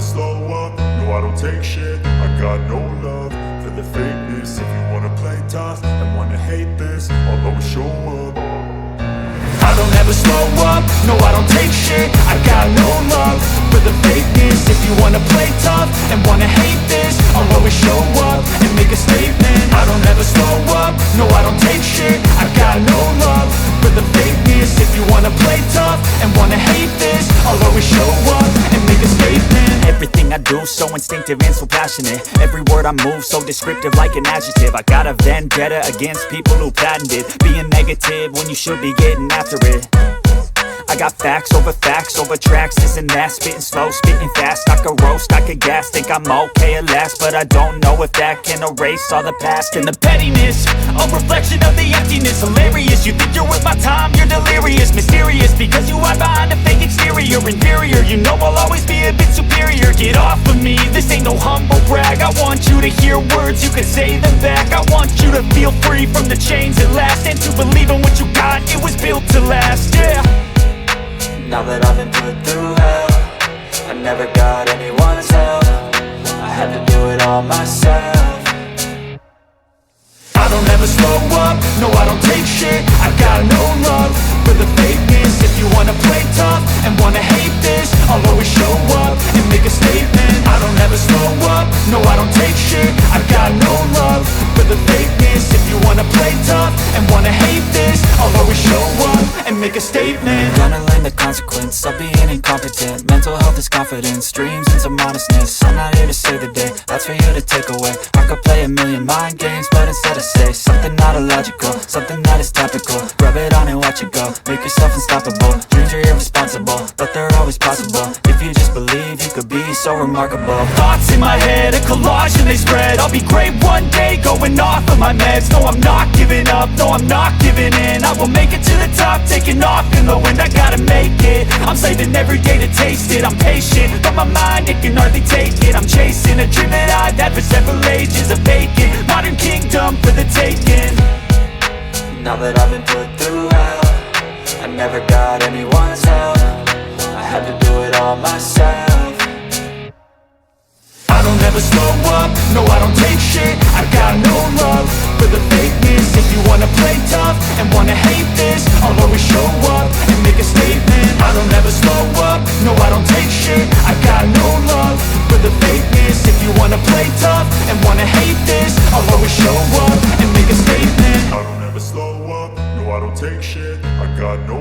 slow up, no I don't take shit. I got no love for the fakeness. If you wanna play tough and wanna hate this, I'll always show up. I don't ever slow up, no I don't take shit. I got no love for the fakeness. If you wanna play tough and wanna hate this, I'll always show up and make a statement. I don't ever slow up, no I don't take shit. I got no love for the fakeness. If you wanna play tough and wanna hate this, I'll always show up and make a statement. Everything I do so instinctive and so passionate. Every word I move so descriptive like an adjective. I got a vendetta against people who patented being negative when you should be getting after it. I got facts over tracks, this and that. Spitting slow, spitting fast, I could roast, I could gas. Think I'm okay at last, but I don't know if that can erase all the past. And the pettiness, a reflection of the emptiness. Hilarious, you think you're worth my time, you're delirious. Mysterious, because you hide behind a fake exterior. Inferior, you know I'll always be a bit superior. Get off of me, this ain't no humble brag. I want you to hear words, you can say them back. I want you to feel free from the chains at last, and to believe in what you got, it was built to last, yeah. Now that I've been put through hell, I never got anyone's help. I had to do it all myself. I don't ever slow up, no I don't take shit. I got no love for the fakeness. If you wanna play tough and wanna hate this, I'll always show up and make a statement. I don't ever slow up, no I don't take shit. I got no love for the fakeness. If you wanna play tough and wanna hate this, I'll always show up and make a statement. Gonna learn the consequence of being incompetent. Mental health is confidence, dreams and some modestness. I'm not here to save the day, that's for you to take away. I could play a million mind games, but instead I say something not illogical, something that is topical. Rub it on and watch it go, make yourself unstoppable. Dreams are irresponsible, but they're always possible. If you just believe, you could be so remarkable. Thoughts in my head, a collage and they spread. I'll be great one day, going off of my meds. No, I'm not giving up, no, I'm not giving in. I will make it to the top, taking off in the wind. I gotta make it, I'm saving every day to taste it. I'm patient, but my mind, it can hardly take it. I'm chasing a dream that I've had for several ages. A vacant, modern kingdom for the taking. Now that I've been put through hell, I never got anyone's help. I had to do it all myself. I don't ever slow up, no I don't take shit. I got no love for the fakeness. If you wanna play tough and wanna hate this, I'll always show up and make a statement. I don't ever slow up, no I don't take shit. I got no love for the fakeness. If you wanna play tough and wanna hate this, I'll always show up and make a statement. I don't ever slow up, no I don't take shit. I got no